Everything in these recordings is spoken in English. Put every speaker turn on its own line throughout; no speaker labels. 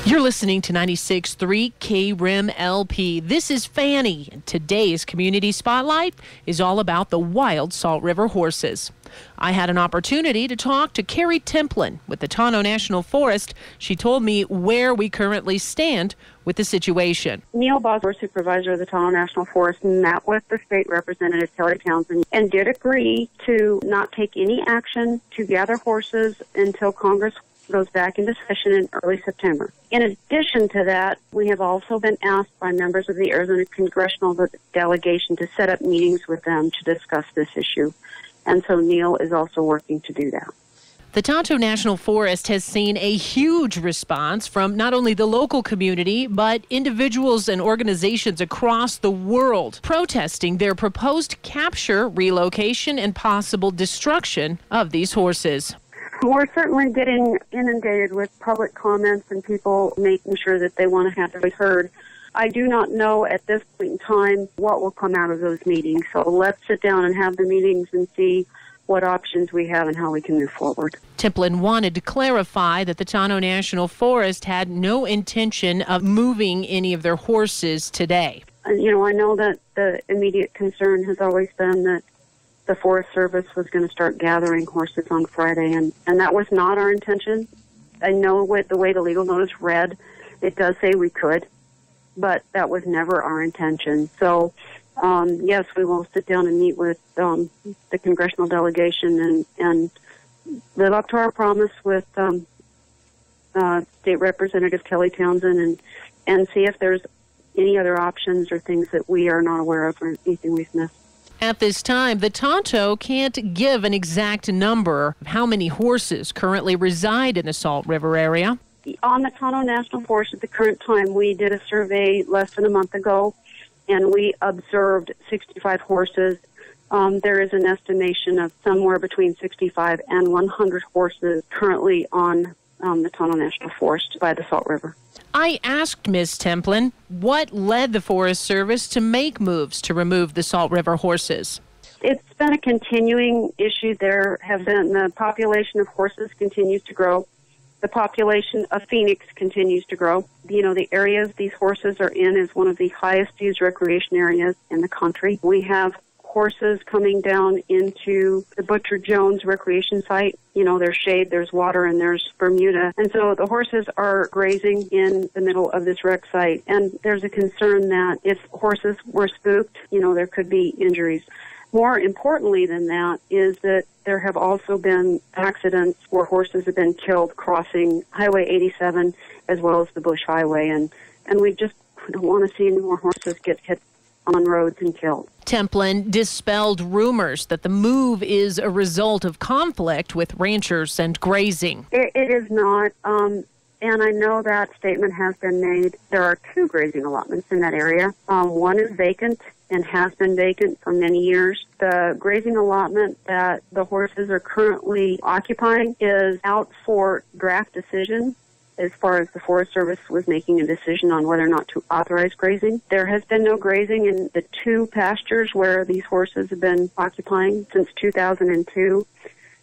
You're listening to 96.3 KRIM-LP. This is Fanny, and today's Community Spotlight is all about the wild Salt River horses. I had an opportunity to talk to Carrie Templin with the Tonto National Forest. She told me where we currently stand with the situation.
Neil Bosworth, supervisor of the Tonto National Forest, met with the state representative, Kelly Townsend, and did agree to not take any action to gather horses until Congress goes back into session in early September. In addition to that, we have also been asked by members of the Arizona Congressional Delegation to set up meetings with them to discuss this issue. And so Neil is also working to do that.
The Tonto National Forest has seen a huge response from not only the local community, but individuals and organizations across the world protesting their proposed capture, relocation, and possible destruction of these horses.
We're certainly getting inundated with public comments and people making sure that they want to have their voice heard. I do not know at this point in time what will come out of those meetings. So let's sit down and have the meetings and see what options we have and how we can move forward.
Templin wanted to clarify that the Tonto National Forest had no intention of moving any of their horses today.
I know that the immediate concern has always been that the Forest Service was going to start gathering horses on Friday, and that was not our intention. I know with the way the legal notice read, it does say we could, but that was never our intention. So, yes, we will sit down and meet with the congressional delegation and live up to our promise with State Representative Kelly Townsend and see if there's any other options or things that we are not aware of or anything we've missed.
At this time, the Tonto can't give an exact number of how many horses currently reside in the Salt River area.
On the Tonto National Forest at the current time, we did a survey less than a month ago, and we observed 65 horses. There is an estimation of somewhere between 65 and 100 horses currently on the Tonto National Forest by the Salt River.
I asked Ms. Templin what led the Forest Service to make moves to remove the Salt River horses.
It's been a continuing issue. The population of horses continues to grow. The population of Phoenix continues to grow. The areas these horses are in is one of the highest used recreation areas in the country. We have horses coming down into the Butcher Jones recreation site. There's shade, there's water, and there's Bermuda. And so the horses are grazing in the middle of this rec site. And there's a concern that if horses were spooked, there could be injuries. More importantly than that is that there have also been accidents where horses have been killed crossing Highway 87 as well as the Bush Highway. And we just don't want to see any more horses get hit on roads and killed.
Templin dispelled rumors that the move is a result of conflict with ranchers and grazing.
It is not, and I know that statement has been made. There are two grazing allotments in that area. One is vacant and has been vacant for many years. The grazing allotment that the horses are currently occupying is out for draft decision as far as the Forest Service was making a decision on whether or not to authorize grazing. There has been no grazing in the two pastures where these horses have been occupying since 2002.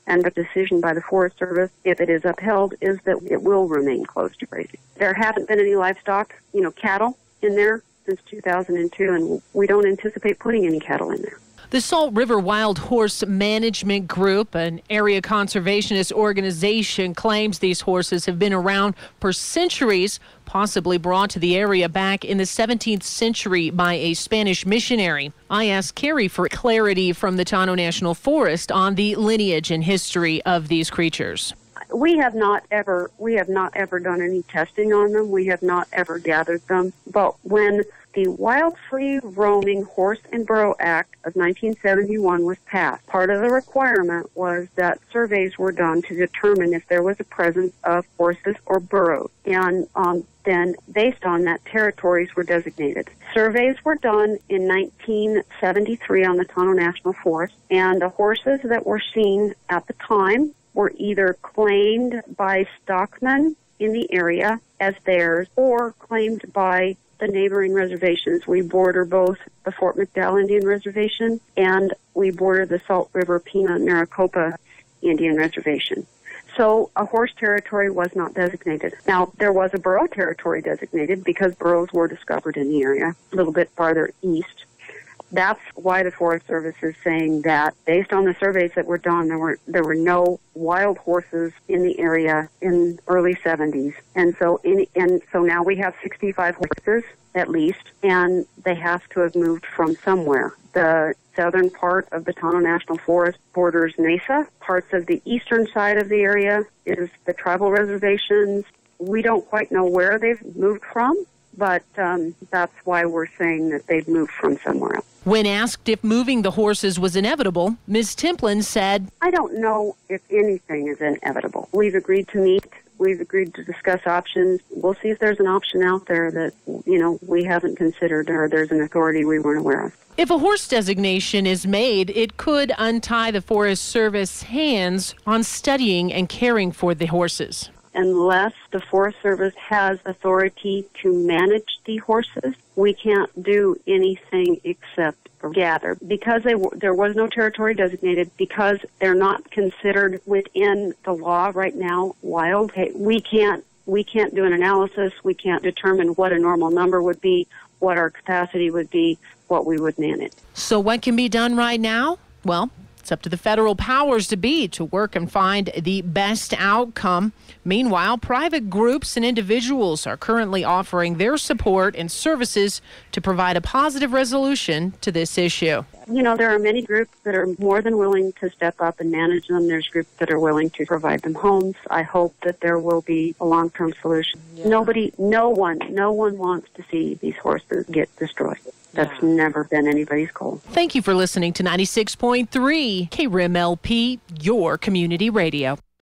And the decision by the Forest Service, if it is upheld, is that it will remain closed to grazing. There haven't been any livestock, cattle in there since 2002, and we don't anticipate putting any cattle in there.
The Salt River Wild Horse Management Group, an area conservationist organization, claims these horses have been around for centuries, possibly brought to the area back in the 17th century by a Spanish missionary. I asked Carrie for clarity from the Tonto National Forest on the lineage and history of these creatures.
We have not ever done any testing on them. We have not ever gathered them. But when the Wild Free Roaming Horse and Burro Act of 1971 was passed, part of the requirement was that surveys were done to determine if there was a presence of horses or burros. And then, based on that, territories were designated. Surveys were done in 1973 on the Tonto National Forest, and the horses that were seen at the time were either claimed by stockmen in the area as theirs or claimed by the neighboring reservations. We border both the Fort McDowell Indian Reservation and we border the Salt River Pima Maricopa Indian Reservation. So a horse territory was not designated. Now, there was a burro territory designated because burros were discovered in the area a little bit farther east. That's why the Forest Service is saying that based on the surveys that were done, there were no wild horses in the area in early 70s. And so now we have 65 horses at least, and they have to have moved from somewhere. The southern part of the Tono National Forest borders Mesa. Parts of the eastern side of the area is the tribal reservations. We don't quite know where they've moved from, but that's why we're saying that they've moved from somewhere else.
When asked if moving the horses was inevitable, Ms. Templin said,
I don't know if anything is inevitable. We've agreed to meet. We've agreed to discuss options. We'll see if there's an option out there that, we haven't considered or there's an authority we weren't aware of.
If a horse designation is made, it could untie the Forest Service hands on studying and caring for the horses.
Unless the Forest Service has authority to manage the horses, we can't do anything except gather. Because there was no territory designated, because they're not considered within the law right now wild, we can't do an analysis. We can't determine what a normal number would be, what our capacity would be, what we would manage.
So what can be done right now? Well, it's up to the federal powers to be to work and find the best outcome. Meanwhile, private groups and individuals are currently offering their support and services to provide a positive resolution to this issue.
There are many groups that are more than willing to step up and manage them. There's groups that are willing to provide them homes. I hope that there will be a long-term solution. Yeah. No one wants to see these horses get destroyed. That's never been anybody's goal.
Thank you for listening to 96.3 KRIM-LP, your community radio.